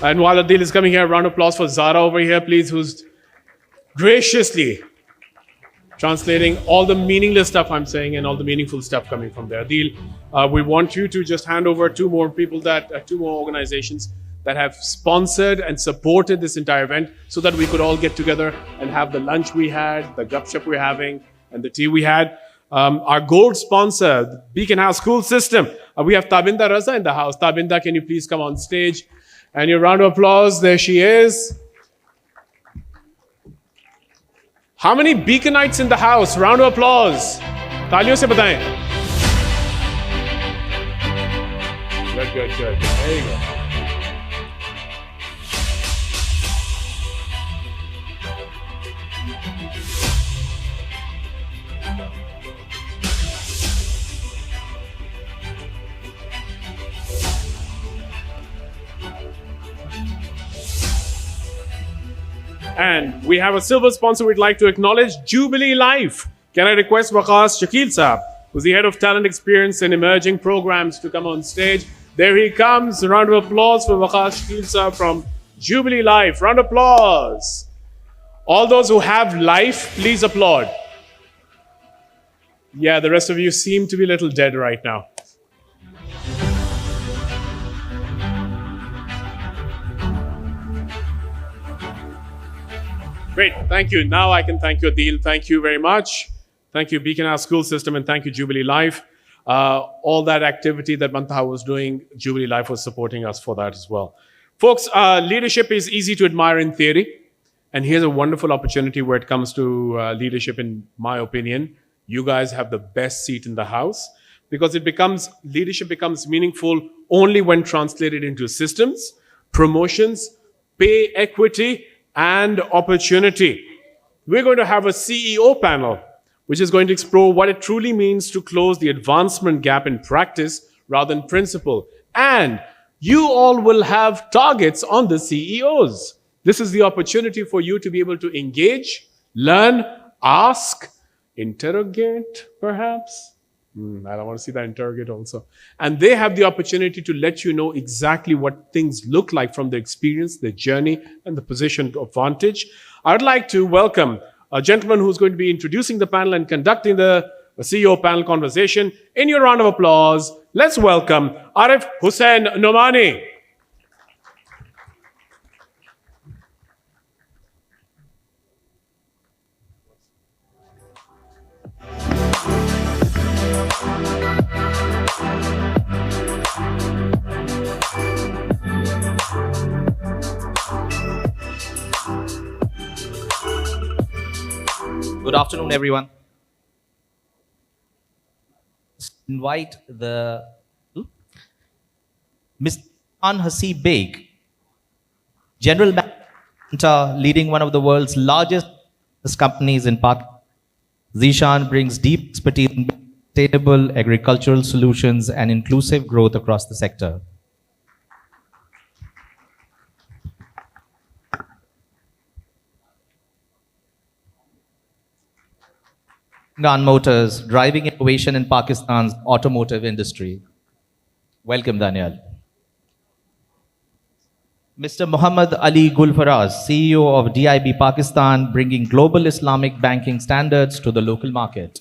And while Adil is coming here, round of applause for Zara over here, please, who's graciously translating all the meaningless stuff I'm saying and all the meaningful stuff coming from there. Adil, we want you to just hand over two more organizations that have sponsored and supported this entire event so that we could all get together and have the lunch we had, the gupshup we're having, and the tea we had. Our gold sponsor, the Beacon House School System. We have Tabinda Raza in the house. Tabinda, can you please come on stage? And your round of applause, there she is. How many Beaconites in the house? Round of applause. तालियों से बताएं. Good. There you go. And we have a silver sponsor we'd like to acknowledge, Jubilee Life. Can I request Waqas Shakil Saab, who's the head of talent experience and emerging programs, to come on stage. There he comes. A round of applause for Waqas Shakil Saab from Jubilee Life. Round of applause. All those who have life, please applaud. Yeah, the rest of you seem to be a little dead right now. Great, thank you. Now I can thank you, Adil. Thank you very much. Thank you, Beacon House School System, and thank you, Jubilee Life. All that activity that Mantaha was doing, Jubilee Life was supporting us for that as well. Folks, leadership is easy to admire in theory. And here's a wonderful opportunity where it comes to leadership, in my opinion. You guys have the best seat in the house because leadership becomes meaningful only when translated into systems, promotions, pay equity, and opportunity. We're going to have a CEO panel, which is going to explore what it truly means to close the advancement gap in practice rather than principle. And you all will have targets on the CEOs. This is the opportunity for you to be able to engage, learn, ask, interrogate, perhaps. I don't want to see that interrogate also. And they have the opportunity to let you know exactly what things look like from their experience, their journey, and the position of vantage. I'd like to welcome a gentleman who's going to be introducing the panel and conducting the CEO panel conversation. In your round of applause, let's welcome Arif Hussain Nomani. Good afternoon, everyone. Invite the Mr. Hussain Beg, General Manager leading one of the world's largest companies in Pakistan. Zishan brings deep expertise in sustainable agricultural solutions and inclusive growth across the sector. Gan Motors, driving innovation in Pakistan's automotive industry. Welcome, Daniel. Mr. Muhammad Ali Gulfaraz, CEO of DIB Pakistan, bringing global Islamic banking standards to the local market.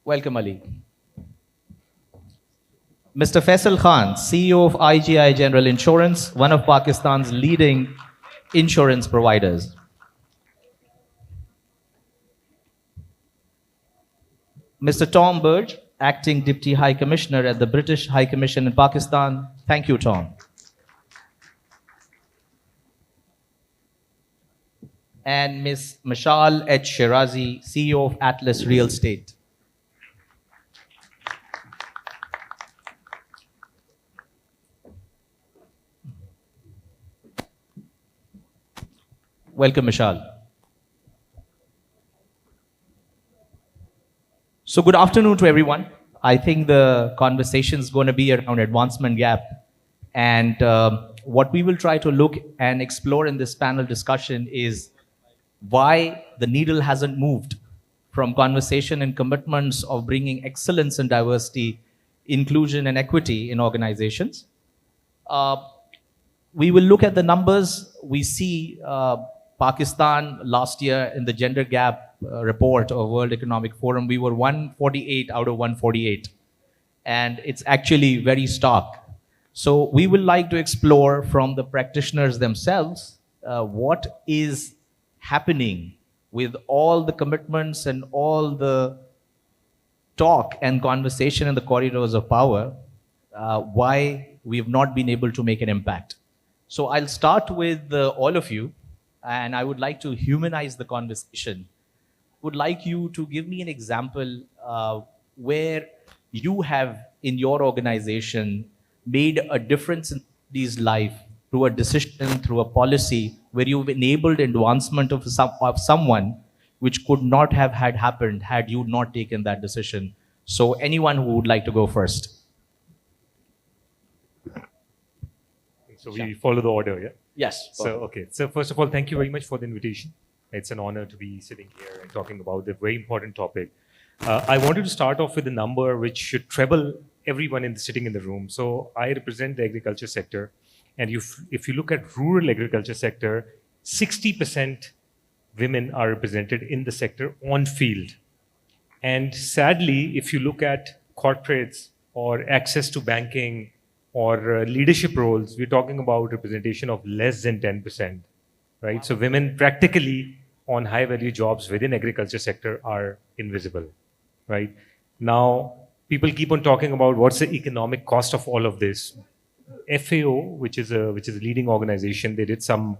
Welcome, Ali. Mr. Faisal Khan, CEO of IGI General Insurance, one of Pakistan's leading insurance providers. Mr. Tom Burge, Acting Deputy High Commissioner at the British High Commission in Pakistan. Thank you, Tom. And Ms. Mashal H. Shirazi, CEO of Atlas Real Estate. Welcome, Mashal. So good afternoon to everyone. I think the conversation is going to be around advancement gap. And what we will try to look and explore in this panel discussion is why the needle hasn't moved from conversation and commitments of bringing excellence and diversity inclusion and equity in organizations. We will look at the numbers. We see Pakistan last year in the gender gap report of World Economic Forum, we were 148 out of 148. And it's actually very stark. So we would like to explore from the practitioners themselves what is happening with all the commitments and all the talk and conversation in the corridors of power, why we have not been able to make an impact. So I'll start with all of you, and I would like to humanize the conversation. Would like you to give me an example where you have in your organization made a difference in somebody's life through a decision, through a policy, where you've enabled advancement of someone which could not have had happened had you not taken that decision. So anyone who would like to go first. So we follow the order, yeah? Yes. So, okay. So first of all, thank you very much for the invitation. It's an honor to be sitting here and talking about a very important topic. I wanted to start off with a number which should trouble everyone sitting in the room. So I represent the agriculture sector. And if you look at rural agriculture sector, 60% women are represented in the sector on field. And sadly, if you look at corporates or access to banking or leadership roles, we're talking about representation of less than 10%, right? So women practically on high value jobs within agriculture sector are invisible, right? Now, people keep on talking about what's the economic cost of all of this. FAO, which is a leading organization, they did some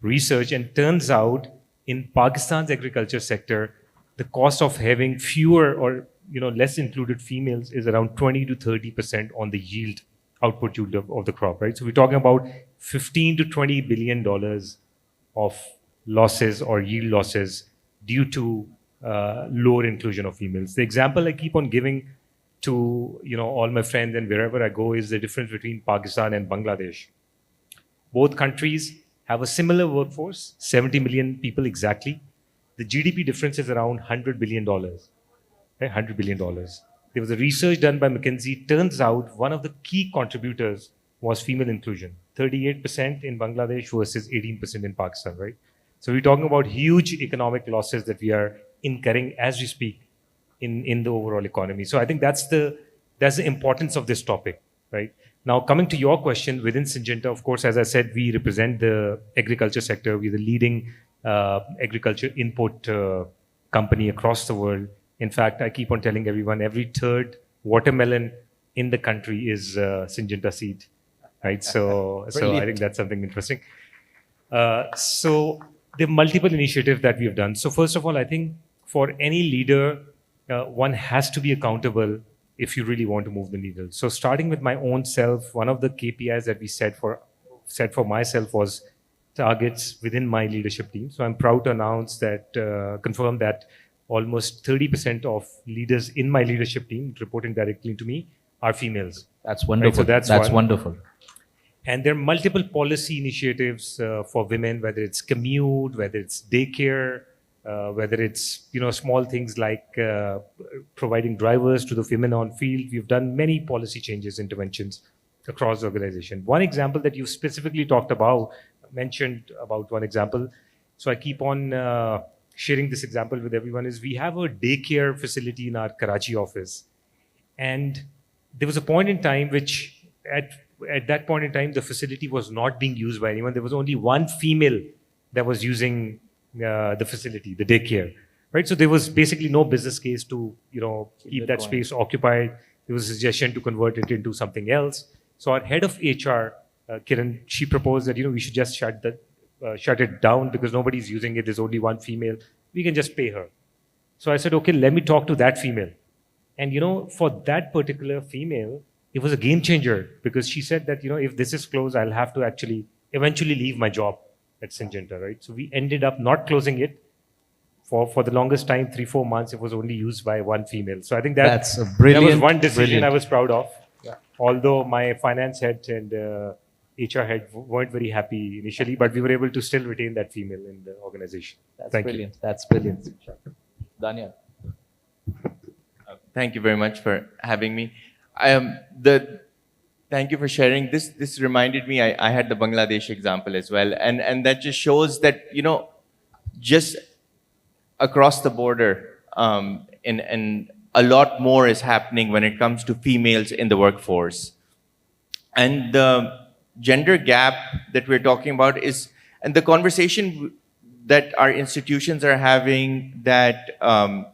research, and turns out in Pakistan's agriculture sector, the cost of having fewer or less included females is around 20 to 30% on the yield output yield of the crop, right? So we're talking about $15 to $20 billion of losses or yield losses due to lower inclusion of females. The example I keep on giving to all my friends and wherever I go is the difference between Pakistan and Bangladesh. Both countries have a similar workforce, 70 million people exactly. The GDP difference is around $100 billion. Okay? $100 billion. There was a research done by McKinsey. Turns out one of the key contributors was female inclusion. 38% in Bangladesh versus 18% in Pakistan, right? So we're talking about huge economic losses that we are incurring as we speak in the overall economy. So I think that's the importance of this topic, right? Now, coming to your question, within Syngenta, of course, as I said, we represent the agriculture sector. We're the leading agriculture input company across the world. In fact, I keep on telling everyone, every third watermelon in the country is Syngenta seed, right? So I think that's something interesting. So there are multiple initiatives that we have done. So first of all, I think for any leader, one has to be accountable if you really want to move the needle. So starting with my own self, one of the KPIs that we set for myself was targets within my leadership team. So I'm proud to announce that, confirm that almost 30% of leaders in my leadership team reporting directly to me are females. That's wonderful. Right? So that's wonderful. And there are multiple policy initiatives for women, whether it's commute, whether it's daycare, whether it's small things like providing drivers to the women on field. We've done many policy changes, interventions across the organization. One example that you specifically mentioned about one example. So I keep on sharing this example with everyone is we have a daycare facility in our Karachi office. And there was a point in time which at that point in time, the facility was not being used by anyone. There was only one female that was using the facility, the daycare, right? So there was basically no business case to, keep that space occupied. There was a suggestion to convert it into something else. So our head of HR, Kiran, she proposed that, we should just shut it down because nobody's using it. There's only one female. We can just pay her. So I said, okay, let me talk to that female. And, for that particular female, it was a game changer because she said that, if this is closed, I'll have to actually eventually leave my job at Syngenta, right? So we ended up not closing it. For the longest time, 3-4 months, it was only used by one female. So I think that's a brilliant. That was one decision I was proud of. Yeah. Although my finance head and HR head weren't very happy initially, but we were able to still retain that female in the organization. That's brilliant. That's brilliant. Daniel. Thank you very much for having me. Thank you for sharing. This reminded me, I had the Bangladesh example as well. And that just shows that, just across the border, and a lot more is happening when it comes to females in the workforce. And the gender gap that we're talking about and the conversation that our institutions are having, that the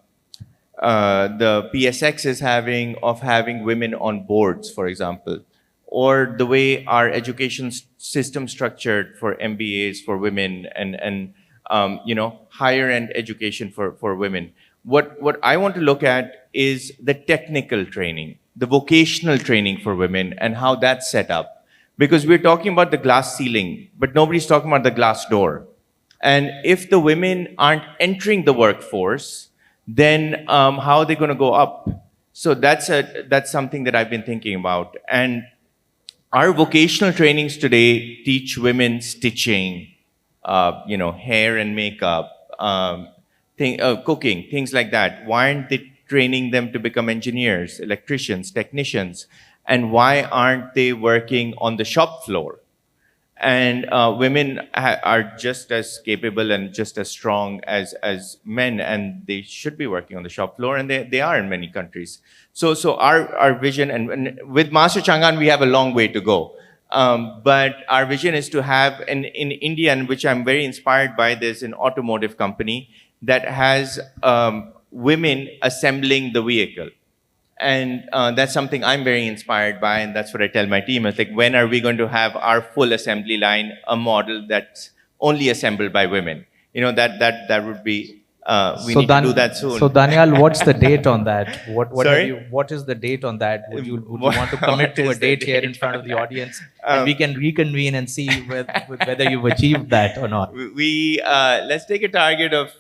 PSX is having, of having women on boards, for example, or the way our education system structured for MBAs for women and higher end education for women. What I want to look at is the technical training, the vocational training for women, and how that's set up. Because we're talking about the glass ceiling, but nobody's talking about the glass door. And if the women aren't entering the workforce, then how are they going to go up? So that's something that I've been thinking about. And our vocational trainings today teach women stitching, hair and makeup, cooking, things like that. Why aren't they training them to become engineers, electricians, technicians? And why aren't they working on the shop floor? And women are just as capable and just as strong as men, and they should be working on the shop floor, and they are in many countries. So our vision, and with Master Chang'an, we have a long way to go. But our vision is to have, in India, and which I'm very inspired by, this an automotive company that has women assembling the vehicle. And that's something I'm very inspired by, and that's what I tell my team. It's like, when are we going to have our full assembly line, a model that's only assembled by women? That would be, we need to do that soon. So Daniel, what's the date on that? Sorry? What is the date on that? Would you want to commit to a date here in front of the audience? And we can reconvene and see whether you've achieved that or not. We let's take a target of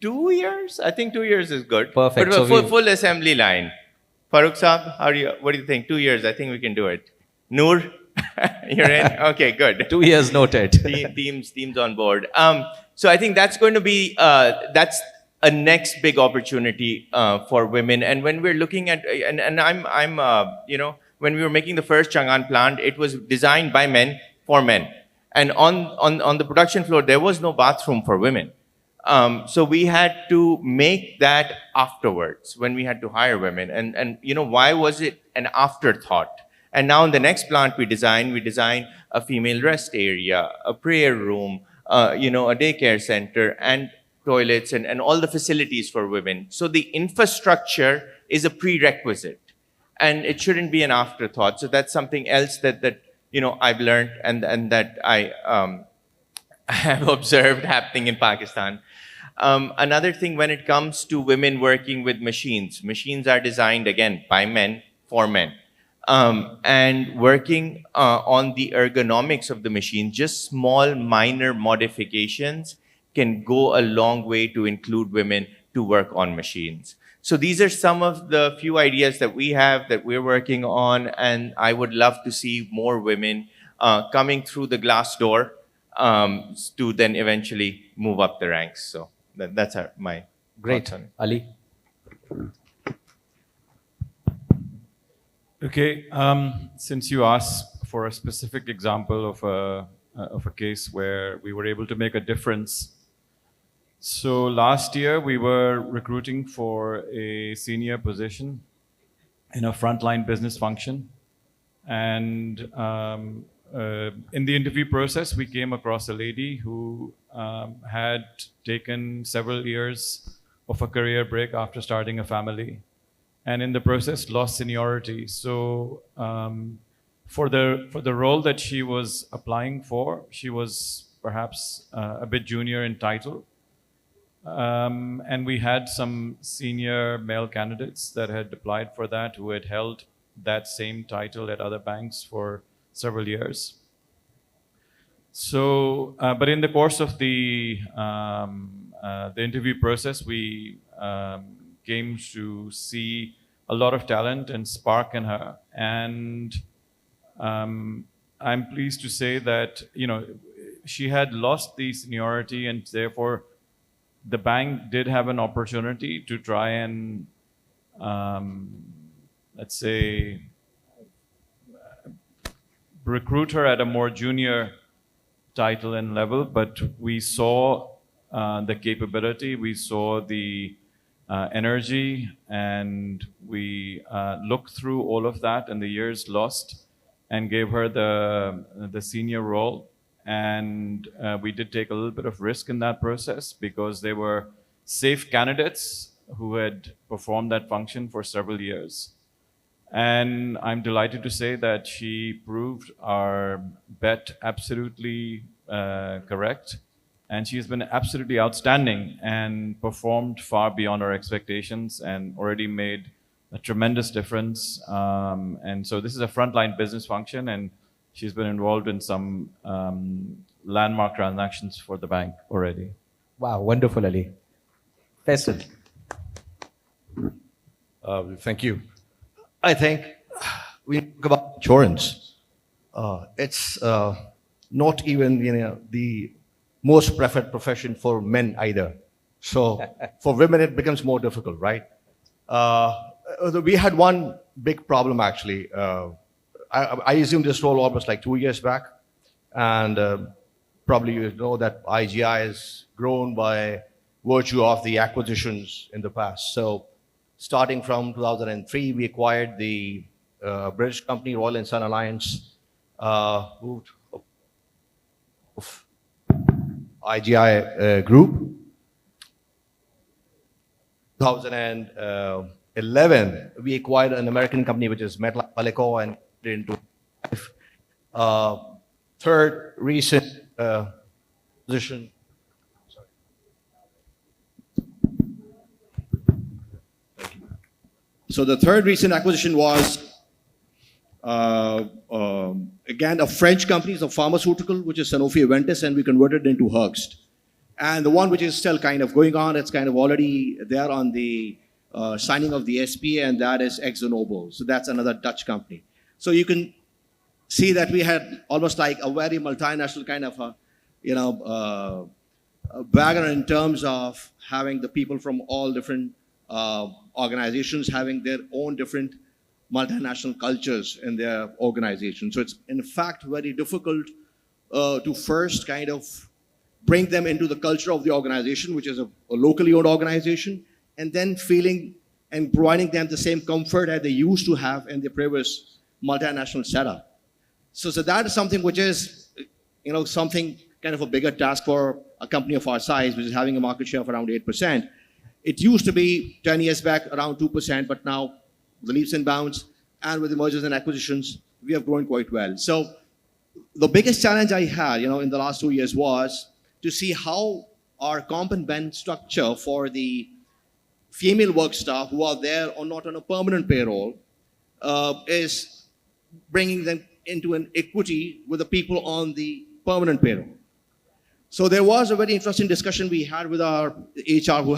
2 years. I think 2 years is good. Perfect. But So full assembly line. Farooq Saab, what do you think? 2 years, I think we can do it. Noor, you're in? Okay, good. 2 years noted. Teams on board. So I think that's going to be, that's a next big opportunity for women. And when we're looking at, and I'm when we were making the first Chang'an plant, it was designed by men for men. And on the production floor, there was no bathroom for women. So we had to make that afterwards when we had to hire women. And why was it an afterthought? And now in the next plant we design a female rest area, a prayer room, a daycare center, and toilets and all the facilities for women. So the infrastructure is a prerequisite, and it shouldn't be an afterthought. So that's something else that I've learned and that I have observed happening in Pakistan. Another thing, when it comes to women working with machines are designed, again, by men for men. And working on the ergonomics of the machine, just small minor modifications can go a long way to include women to work on machines. So these are some of the few ideas that we have, that we're working on, and I would love to see more women coming through the glass door to then eventually move up the ranks. So that's my Great. thoughts on it. Ali? Okay, since you asked for a specific example of a case where we were able to make a difference. So last year we were recruiting for a senior position in a frontline business function. And in the interview process, we came across a lady who had taken several years of a career break after starting a family, and in the process lost seniority. So for the role that she was applying for, she was perhaps a bit junior in title. And we had some senior male candidates that had applied for that, who had held that same title at other banks for several years. So, but in the course of the interview process, we came to see a lot of talent and spark in her. And I'm pleased to say that, she had lost the seniority, and therefore the bank did have an opportunity to try and let's say, recruit her at a more junior title and level, but we saw the capability, we saw the energy, and we looked through all of that and the years lost and gave her the senior role. And we did take a little bit of risk in that process because they were safe candidates who had performed that function for several years. And I'm delighted to say that she proved our bet absolutely correct. And she's been absolutely outstanding and performed far beyond our expectations and already made a tremendous difference. And so this is a frontline business function, and she's been involved in some landmark transactions for the bank already. Wow, wonderful, Ali. Faisal. Thank you. I think we talk about insurance. It's not even the most preferred profession for men either. So for women, it becomes more difficult, right? We had one big problem actually. I assumed this role almost like 2 years back, and probably you know that IGI has grown by virtue of the acquisitions in the past. So starting from 2003, we acquired the British company Royal and Sun Alliance, moved of IGI group. 2011, we acquired an American company which is MetLife Alico and into third recent position. So the third recent acquisition was again a French company, a pharmaceutical, which is Sanofi Aventis, and we converted it into Herbst. And the one which is still kind of going on, it's kind of already there on the signing of the SPA, and that is ExxonMobil. So that's another Dutch company. So you can see that we had almost like a very multinational kind of a background in terms of having the people from all different organizations having their own different multinational cultures in their organization. So it's in fact very difficult to first kind of bring them into the culture of the organization, which is a locally owned organization, and then feeling and providing them the same comfort that they used to have in their previous multinational setup. So that is something which is, something kind of a bigger task for a company of our size, which is having a market share of around 8%. It used to be 10 years back around 2%, but now the leaps and bounds and with the mergers and acquisitions, we have grown quite well. So the biggest challenge I had, in the last 2 years was to see how our comp and ben structure for the female work staff who are there or not on a permanent payroll is bringing them into an equity with the people on the permanent payroll. So there was a very interesting discussion we had with our HR, who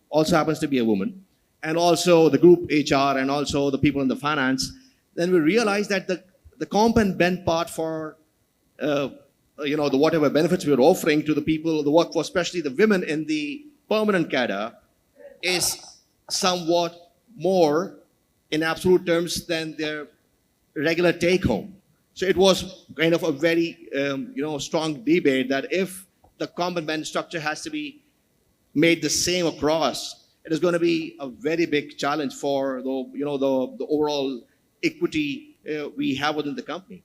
also happens to be a woman, and also the group HR, and also the people in the finance. Then we realized that the comp and ben part for the whatever benefits we were offering to the people, the workforce, especially the women in the permanent cadre, is somewhat more in absolute terms than their regular take home. So it was kind of a very strong debate that if the comp and ben structure has to be made the same across, it is going to be a very big challenge for the overall equity we have within the company.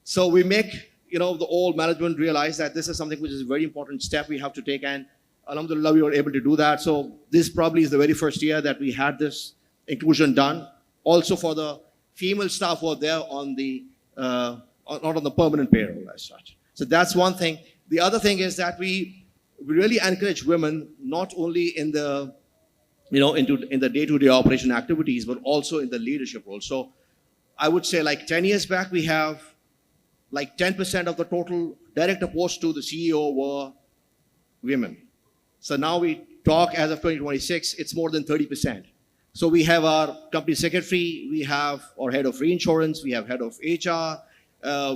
So we make the old management realize that this is something which is a very important step we have to take, and alhamdulillah we were able to do that. So this probably is the very first year that we had this inclusion done. Also for the female staff who are there on the not on the permanent payroll as such. So that's one thing. The other thing is that we really encourage women not only in the in the day-to-day operation activities, but also in the leadership role. So I would say like 10 years back, we have like 10% of the total direct reports to the CEO were women. So now we talk as of 2026, it's more than 30%. So we have our company secretary, we have our head of reinsurance, we have head of HR,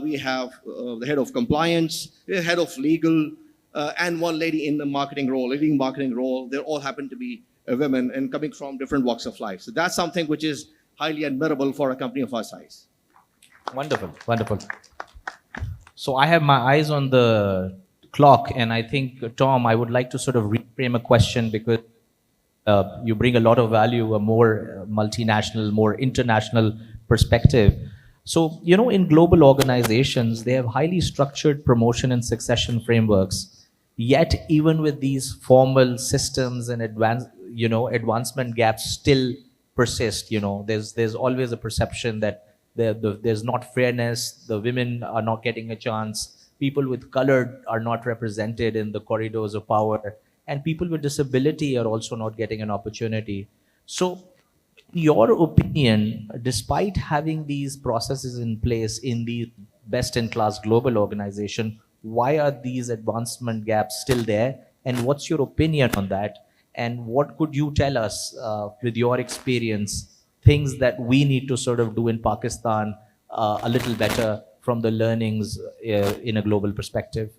we have the head of compliance, we have head of legal, and one lady in the marketing role, They all happen to be women and coming from different walks of life. So that's something which is highly admirable for a company of our size. Wonderful, wonderful. So I have my eyes on the clock, and I think, Tom, I would like to sort of reframe a question because you bring a lot of value, a more multinational, more international perspective. So, you know, in global organizations, they have highly structured promotion and succession frameworks. Yet, even with these formal systems and advancement gaps still persist. You know, there's always a perception that there's not fairness. The women are not getting a chance. People with color are not represented in the corridors of power, and people with disability are also not getting an opportunity. So, in your opinion, despite having these processes in place in the best-in-class global organization, why are these advancement gaps still there? And what's your opinion on that? And what could you tell us with your experience, things that we need to sort of do in Pakistan a little better from the learnings in a global perspective?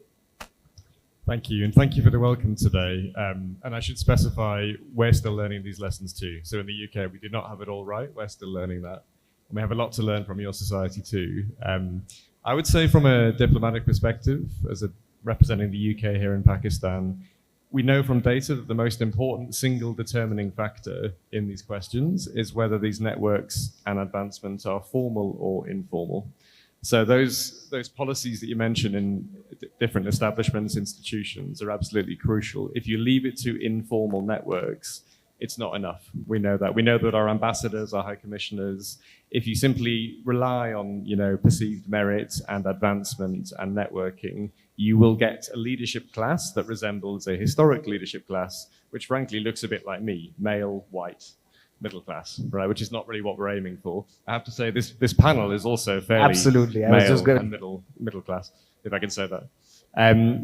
Thank you, and thank you for the welcome today. And I should specify, we're still learning these lessons too. So in the UK, we did not have it all right. We're still learning that. And we have a lot to learn from your society too. I would say from a diplomatic perspective, representing the UK here in Pakistan, we know from data that the most important single determining factor in these questions is whether these networks and advancements are formal or informal. So those policies that you mentioned in different establishments, institutions are absolutely crucial. If you leave it to informal networks, it's not enough. We know that. We know that our ambassadors, our high commissioners, if you simply rely on, perceived merit and advancement and networking, you will get a leadership class that resembles a historic leadership class, which frankly looks a bit like me, male, white, middle class, right? Which is not really what we're aiming for. I have to say this panel is also fairly Absolutely. and middle class, if I can say that.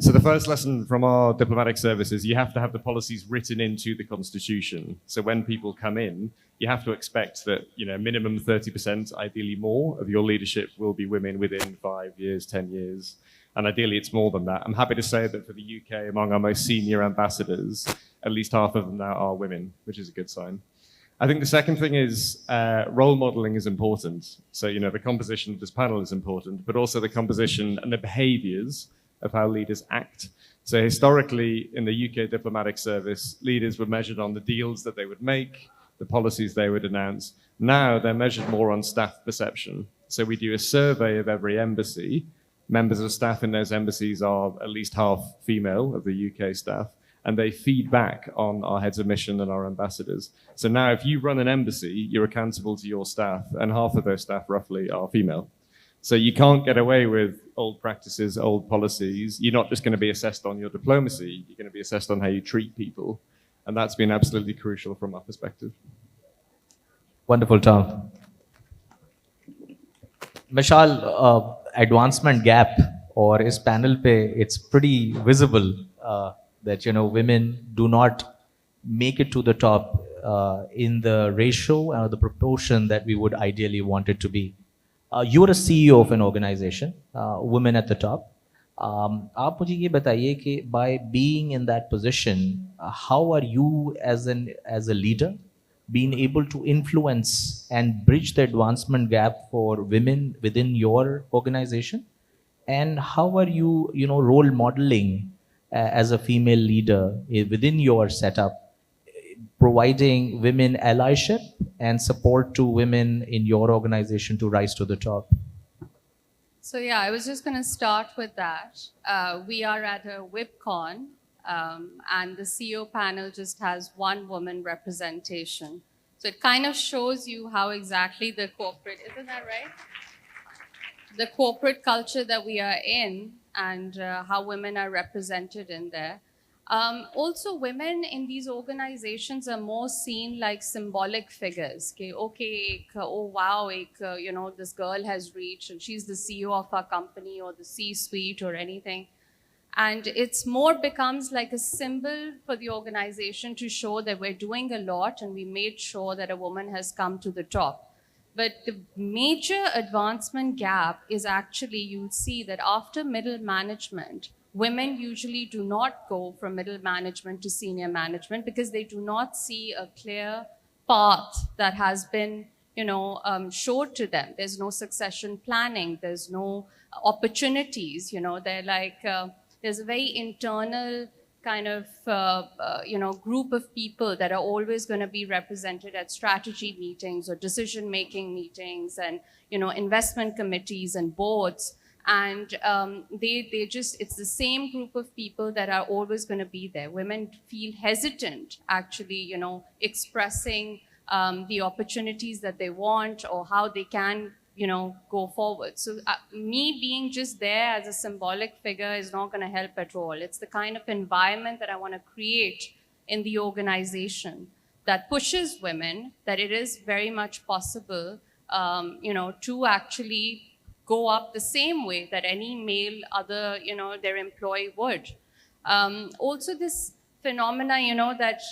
So the first lesson from our diplomatic service is you have to have the policies written into the constitution. So when people come in, you have to expect that, minimum 30%, ideally more, of your leadership will be women within 5 years, 10 years. And ideally it's more than that. I'm happy to say that for the UK, among our most senior ambassadors, at least half of them now are women, which is a good sign. I think the second thing is role modeling is important. So, the composition of this panel is important, but also the composition and the behaviors of how leaders act. So historically, in the UK diplomatic service, leaders were measured on the deals that they would make, the policies they would announce. Now they're measured more on staff perception. So we do a survey of every embassy. Members of staff in those embassies are at least half female of the UK staff, and they feed back on our heads of mission and our ambassadors. So now if you run an embassy, you're accountable to your staff, and half of those staff roughly are female. So you can't get away with old practices, old policies. You're not just going to be assessed on your diplomacy, you're going to be assessed on how you treat people. And that's been absolutely crucial from our perspective. Wonderful, Tom. Mishal, advancement gap or is panel pay, it's pretty visible that, women do not make it to the top in the ratio or the proportion that we would ideally want it to be. You're a CEO of an organization, women at the top. आप मुझे ये बताइए कि by being in that position, how are you as a leader being able to influence and bridge the advancement gap for women within your organization? And how are you, role modeling as a female leader within your setup, providing women allyship and support to women in your organization to rise to the top? So yeah, I was just going to start with that. We are at a WIBCON, and the CEO panel just has one woman representation. So it kind of shows you how exactly the corporate, isn't that right? The corporate culture that we are in and how women are represented in there. Also, women in these organizations are more seen like symbolic figures. Okay, oh wow, this girl has reached and she's the CEO of our company or the C-suite or anything. And it's more becomes like a symbol for the organization to show that we're doing a lot and we made sure that a woman has come to the top. But the major advancement gap is actually, you'll see that after middle management, women usually do not go from middle management to senior management because they do not see a clear path that has been, showed to them. There's no succession planning. There's no opportunities. They're like, there's a very internal kind of, group of people that are always going to be represented at strategy meetings or decision-making meetings and, investment committees and boards. And they just, it's the same group of people that are always going to be there. Women feel hesitant, actually, expressing the opportunities that they want or how they can, go forward. So me being just there as a symbolic figure is not going to help at all. It's the kind of environment that I want to create in the organization that pushes women, that it is very much possible, to actually go up the same way that any male other, their employee would. Also this phenomena, that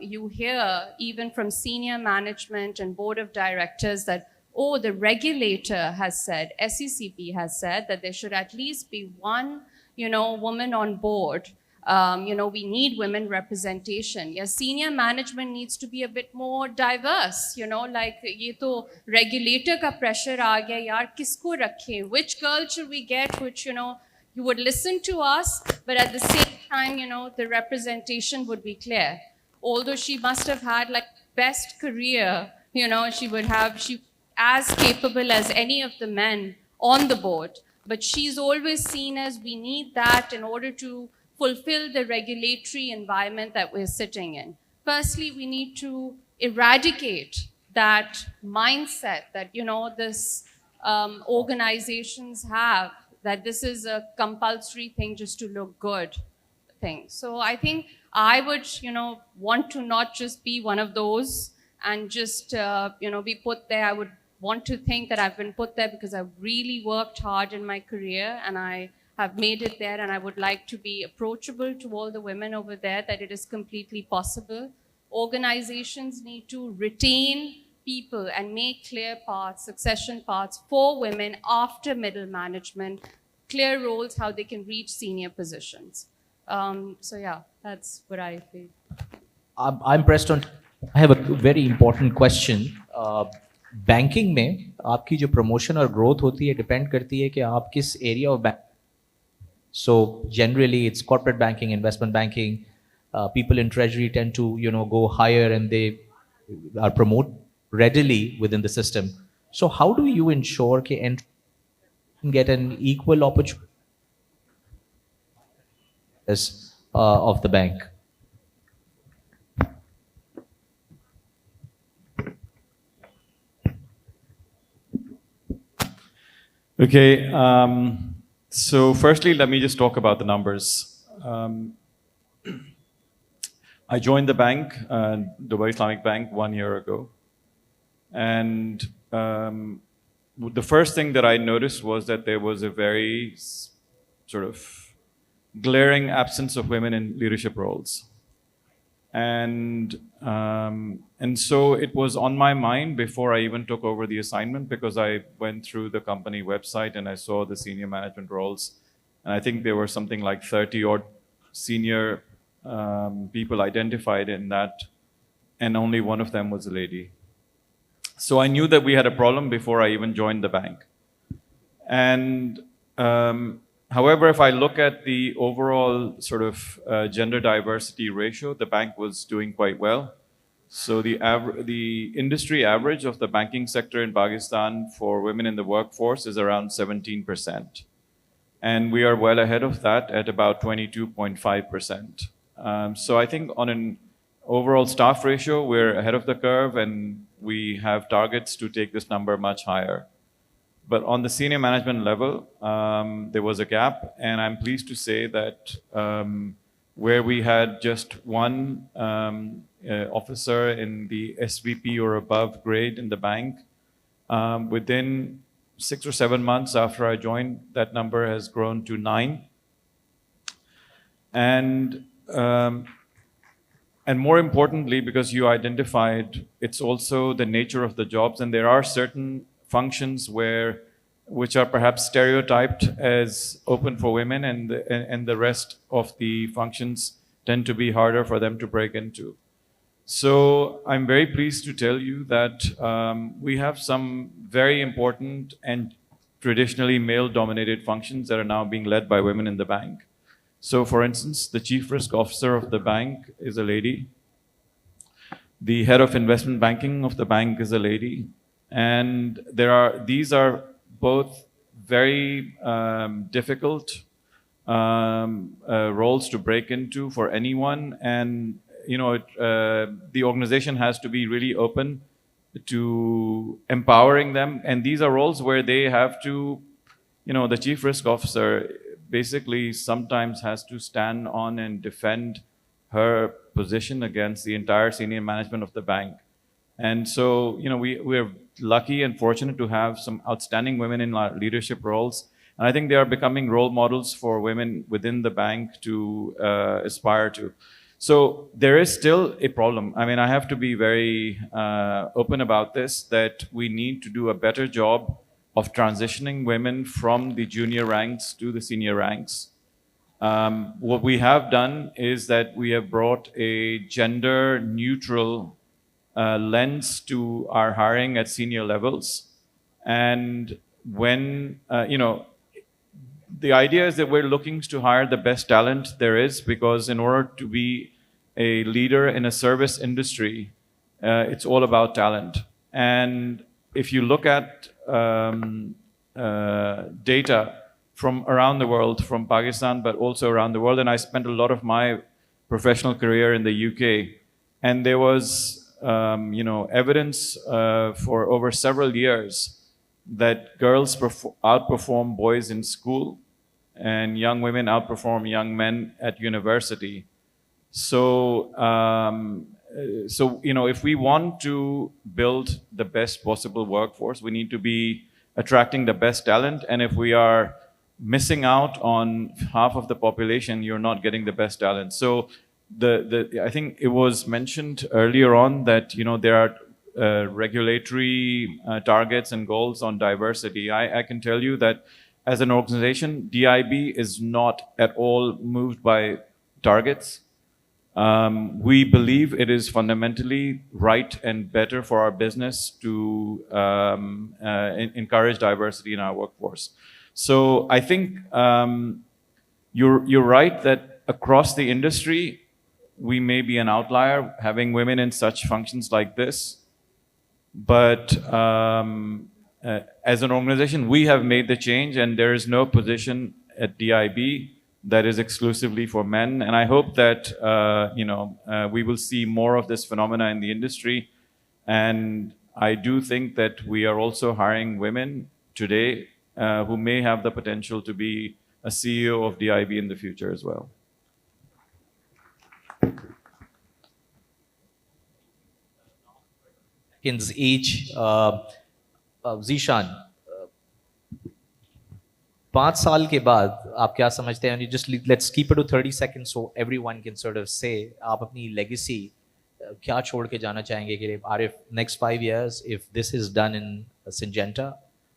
you hear even from senior management and board of directors that, oh, the regulator has said, SECP has said that there should at least be one, woman on board. We need women representation. Yeah, senior management needs to be a bit more diverse. Like ye to regulator ka pressure aa gaya, yaar kisko rakhe? Which girl should we get? Which you would listen to us, but at the same time, the representation would be clear. Although she must have had like best career, she as capable as any of the men on the board, but she's always seen as we need that in order to fulfill the regulatory environment that we're sitting in. Firstly, we need to eradicate that mindset that, this organizations have, that this is a compulsory thing just to look good thing. So I think I would, want to not just be one of those and just, be put there. I would want to think that I've been put there because I've really worked hard in my career and I have made it there, and I would like to be approachable to all the women over there, that it is completely possible. Organizations need to retain people and make clear paths, succession paths for women after middle management, clear roles, how they can reach senior positions. So yeah, that's what I feel. I'm pressed on. I have a very important question. Banking में आपकी जो promotion और growth होती है depend करती है कि आप किस area of bank. So generally it's corporate banking, investment banking. People in treasury tend to go higher and they are promoted readily within the system. So how do you ensure कि and get an equal opportunity of the bank? Okay, so firstly, let me just talk about the numbers. I joined the bank, Dubai Islamic Bank, 1 year ago. And the first thing that I noticed was that there was a very sort of glaring absence of women in leadership roles. And so it was on my mind before I even took over the assignment, because I went through the company website and I saw the senior management roles. And I think there were something like 30 odd senior people identified in that, and only one of them was a lady. So I knew that we had a problem before I even joined the bank. And however, if I look at the overall sort of gender diversity ratio, the bank was doing quite well. So the industry average of the banking sector in Pakistan for women in the workforce is around 17%. And we are well ahead of that at about 22.5%. So I think on an overall staff ratio, we're ahead of the curve, and we have targets to take this number much higher. But on the senior management level, there was a gap, and I'm pleased to say that where we had just one officer in the SVP or above grade in the bank, within 6 or 7 months after I joined, that number has grown to 9. And more importantly, because you identified, it's also the nature of the jobs, and there are certain functions which are perhaps stereotyped as open for women, and the rest of the functions tend to be harder for them to break into. So I'm very pleased to tell you that we have some very important and traditionally male-dominated functions that are now being led by women in the bank. So for instance, the chief risk officer of the bank is a lady. The head of investment banking of the bank is a lady. And these are both very difficult roles to break into for anyone. And the organization has to be really open to empowering them. And these are roles where they have to, the chief risk officer basically sometimes has to stand on and defend her position against the entire senior management of the bank. And so, we're lucky and fortunate to have some outstanding women in our leadership roles. And I think they are becoming role models for women within the bank to aspire to. So there is still a problem. I mean, I have to be very open about this, that we need to do a better job of transitioning women from the junior ranks to the senior ranks. What we have done is that we have brought a gender neutral lens to our hiring at senior levels. And when, the idea is that we're looking to hire the best talent there is, because in order to be a leader in a service industry, it's all about talent. And if you look at data from around the world, from Pakistan, but also around the world, and I spent a lot of my professional career in the UK, and there was evidence for over several years that girls outperform boys in school and young women outperform young men at university. So, if we want to build the best possible workforce, we need to be attracting the best talent. And if we are missing out on half of the population, you're not getting the best talent. So I think it was mentioned earlier on that, there are regulatory targets and goals on diversity. I can tell you that as an organization, DIB is not at all moved by targets. We believe it is fundamentally right and better for our business to encourage diversity in our workforce. So I think you're right that across the industry, we may be an outlier having women in such functions like this. But as an organization, we have made the change, and there is no position at DIB that is exclusively for men. And I hope that we will see more of this phenomena in the industry. And I do think that we are also hiring women today who may have the potential to be a CEO of DIB in the future as well. Seconds each. Zishan, 5 साल के बाद आप क्या समझते हैं? Just let's keep it to 30 seconds so everyone can sort of say आप अपनी legacy क्या छोड़ के जाना चाहेंगे कि Arif, next 5 years, if this is done in Syngenta,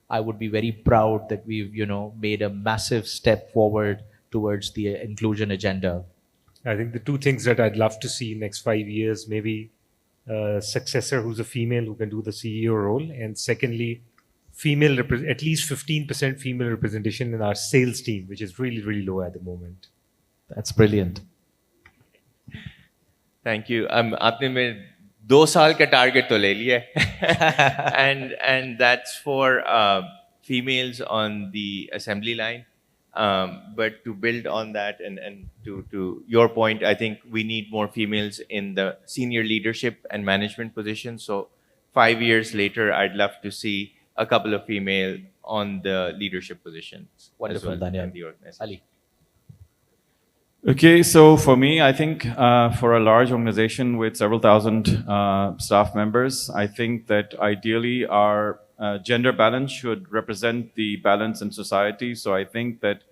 I would be very proud that we've made a massive step forward towards the inclusion agenda. I think the two things that I'd love to see next 5 years, maybe a successor who's a female who can do the CEO role, and secondly, at least 15% female representation in our sales team, which is really, really low at the moment. That's brilliant. Thank you. आपने मेरे 2 साल का target तो ले लिया है, and that's for females on the assembly line. But to build on that and to your point, I think we need more females in the senior leadership and management positions. So 5 years later, I'd love to see a couple of female on the leadership positions. Wonderful, as well Daniel. in the organization. Ali. Okay, so for me, I think for a large organization with several thousand staff members, I think that ideally our gender balance should represent the balance in society. So I think that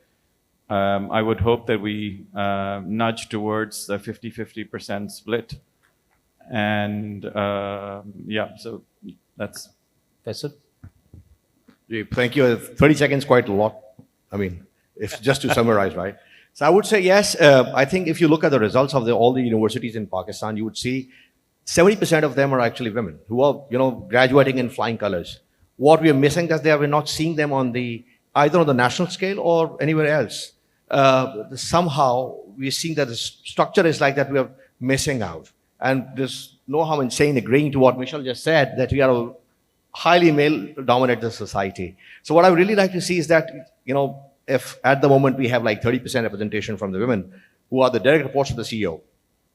I would hope that we nudge towards the 50-50% split. And yeah, so that's... Faisal? Thank you. 30 seconds, quite a lot. I mean, if just to summarize, right? So I would say yes. I think if you look at the results of all the universities in Pakistan, you would see 70% of them are actually women who are, graduating in flying colors. What we are missing is that we're not seeing them either on the national scale or anywhere else. Somehow we're seeing that the structure is like that we are missing out. And there's no harm in saying, agreeing to what Michelle just said, that we are a highly male-dominated society. So what I would really like to see is that, if at the moment we have like 30% representation from the women who are the direct reports of the CEO,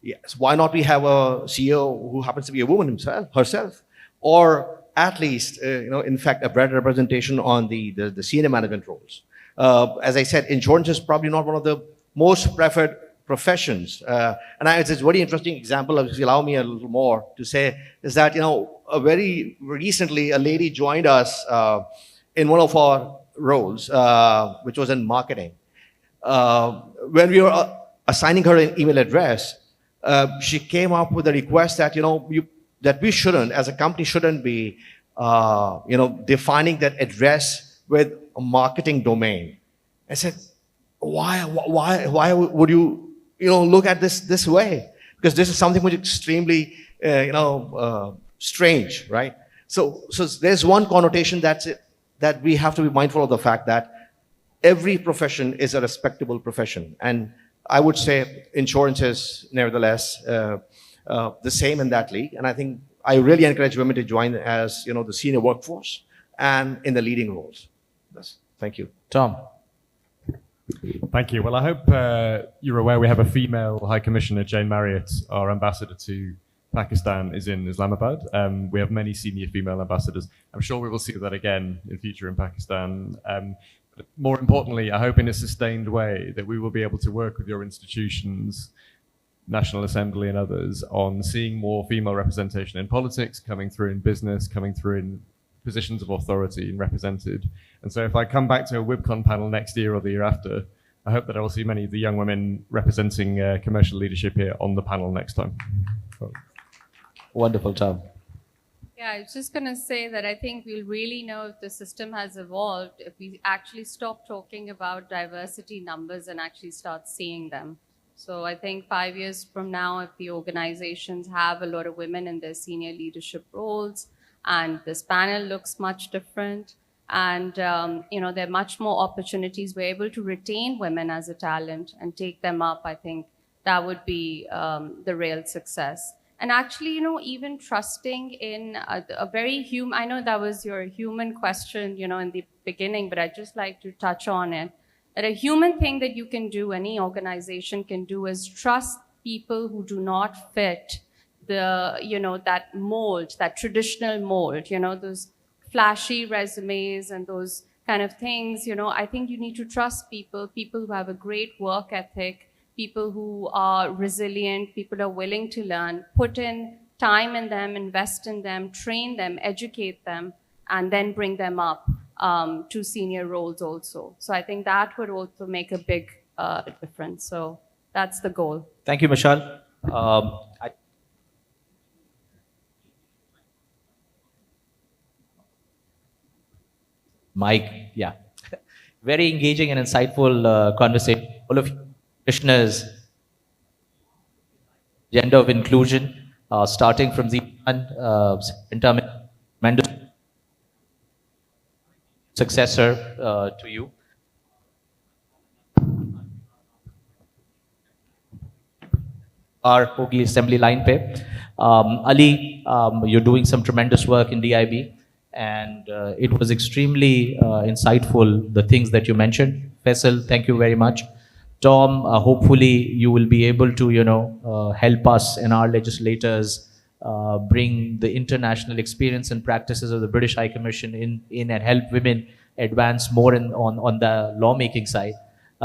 yes, why not we have a CEO who happens to be a woman herself? Or at least, in fact, a better representation on the senior management roles. As I said, insurance is probably not one of the most preferred professions. And it's a very interesting example, if you allow me a little more to say, is that, very recently a lady joined us in one of our roles, which was in marketing. When we were assigning her an email address, she came up with a request that, that we shouldn't, as a company, shouldn't be, defining that address with a marketing domain. I said, why would you, look at this way? Because this is something which is extremely, strange, right? So there's one connotation that we have to be mindful of the fact that every profession is a respectable profession. And I would say insurance is nevertheless the same in that league. And I think I really encourage women to join as, the senior workforce and in the leading roles. Yes. Thank you. Tom. Thank you. Well, I hope you're aware we have a female High Commissioner, Jane Marriott. Our ambassador to Pakistan is in Islamabad. We have many senior female ambassadors. I'm sure we will see that again in future in Pakistan. But more importantly, I hope in a sustained way that we will be able to work with your institutions, National Assembly and others, on seeing more female representation in politics, coming through in business, coming through in positions of authority and represented. And so if I come back to a WIBCON panel next year or the year after, I hope that I will see many of the young women representing commercial leadership here on the panel next time. Wonderful, Tom. Yeah, I was just going to say that I think we'll really know if the system has evolved if we actually stop talking about diversity numbers and actually start seeing them. So I think 5 years from now, if the organizations have a lot of women in their senior leadership roles, and this panel looks much different, and there are much more opportunities, we're able to retain women as a talent and take them up, I think that would be the real success. And actually, even trusting in a very human, I know that was your human question, in the beginning, but I'd just like to touch on it. That a human thing that you can do, any organization can do, is trust people who do not fit that mold, that traditional mold, those flashy resumes and those kind of things. I think you need to trust people who have a great work ethic, people who are resilient, people who are willing to learn, put in time in them, invest in them, train them, educate them, and then bring them up to senior roles also. So I think that would also make a big difference. So that's the goal. Thank you, Michelle. Mike, yeah. Very engaging and insightful conversation. All of you commissioners, gender of inclusion, starting from the tremendous successor to you. Our Hoagly assembly line pe. Ali, you're doing some tremendous work in DIB, and it was extremely insightful, the things that you mentioned. Faisal, thank you very much. Tom, hopefully you will be able to, help us and our legislators bring the international experience and practices of the British High Commission in and help women advance more on the lawmaking side.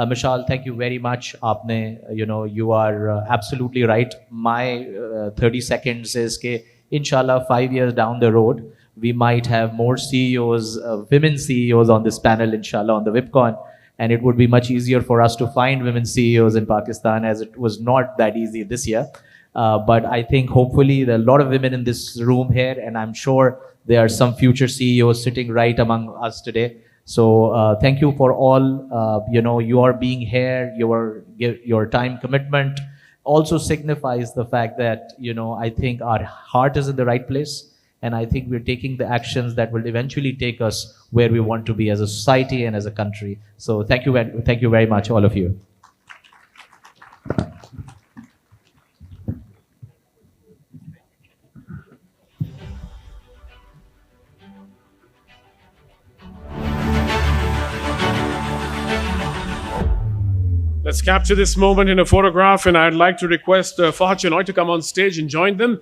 Michelle, thank you very much. You are absolutely right. My 30 seconds is that, inshallah, 5 years down the road, we might have more CEOs, women CEOs on this panel, inshallah, on the WIBCON. And it would be much easier for us to find women CEOs in Pakistan, as it was not that easy this year. But I think hopefully there are a lot of women in this room here, and I'm sure there are some future CEOs sitting right among us today. So thank you for all, your being here, your time commitment, also signifies the fact that, I think our heart is in the right place. And I think we're taking the actions that will eventually take us where we want to be as a society and as a country. So thank you very much, all of you. Let's capture this moment in a photograph, and I'd like to request Fahad Chinoy to come on stage and join them.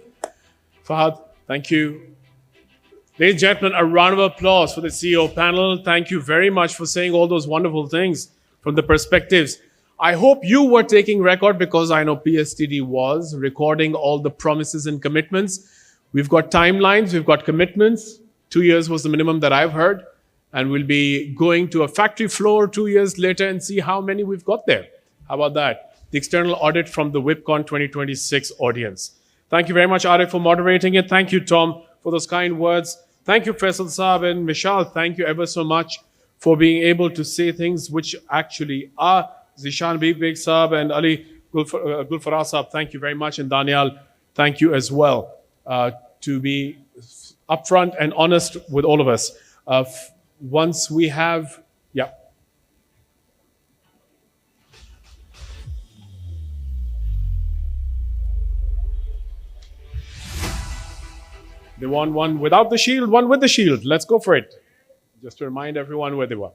Fahad, thank you. Ladies and gentlemen, a round of applause for the CEO panel. Thank you very much for saying all those wonderful things from the perspectives. I hope you were taking record, because I know PSTD was recording all the promises and commitments. We've got timelines, we've got commitments. 2 years was the minimum that I've heard. And we'll be going to a factory floor 2 years later and see how many we've got there. How about that? The external audit from the WIBCON 2026 audience. Thank you very much, Arif, for moderating it. Thank you, Tom, for those kind words. Thank you, Faisal Saab and Michelle. Thank you ever so much for being able to say things which actually are. Zishan Beg Saab and Ali Gulfarah Saab, thank you very much. And Daniel, thank you as well, to be upfront and honest with all of us. Once we have, yeah. They won one without the shield, one with the shield. Let's go for it. Just to remind everyone where they were.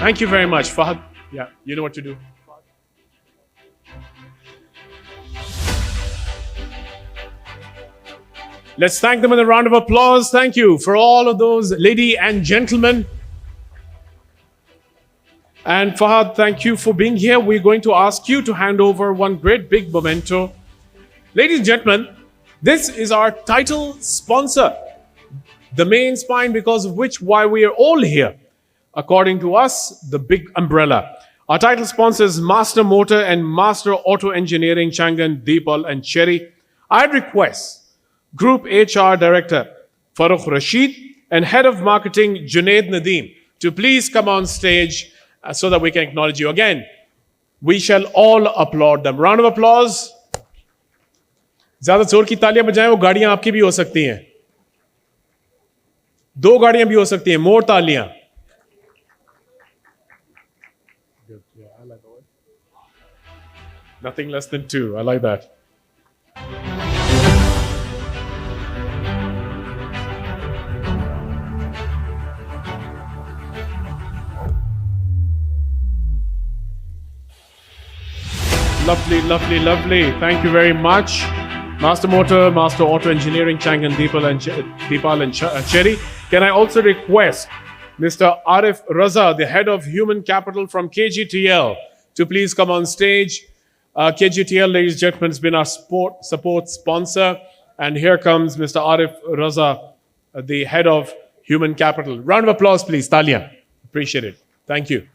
Thank you very much, Fahad. Yeah, you know what to do. Let's thank them with a round of applause. Thank you for all of those, ladies and gentlemen. And Fahad, thank you for being here. We're going to ask you to hand over one great big memento. Ladies and gentlemen, this is our title sponsor, the main spine because of why we are all here. According to us, the big umbrella. Our title sponsors Master Motor and Master Auto Engineering, Changan, Deepal and Cherry. I'd request Group HR Director Farooq Rashid and Head of Marketing Junaid Nadeem to please come on stage so that we can acknowledge you again. We shall all applaud them. Round of applause. ज़्यादा जोर की तालियां बजाएं, वो गाड़ियां आपकी भी हो सकती हैं. 2 गाड़ियां भी हो सकती हैं. More तालियां. Nothing less than 2. I like that. Lovely, lovely, lovely. Thank you very much. Master Motor, Master Auto Engineering, Changan, Deepal and Cherry. Can I also request Mr. Arif Raza, the Head of Human Capital from KGTL, to please come on stage. KGTL, ladies and gentlemen, has been our support sponsor. And here comes Mr. Arif Raza, the Head of Human Capital. Round of applause, please. Talia. Appreciate it. Thank you.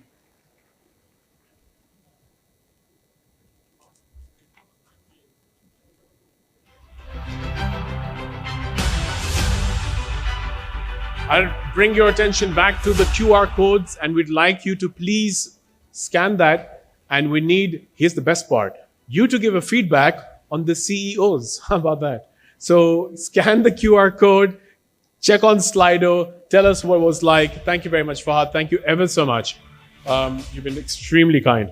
I'll bring your attention back to the QR codes, and we'd like you to please scan that. And we need, here's the best part, you to give a feedback on the CEOs. How about that? So scan the QR code, check on Slido, tell us what it was like. Thank you very much, Fahad. Thank you ever so much. You've been extremely kind.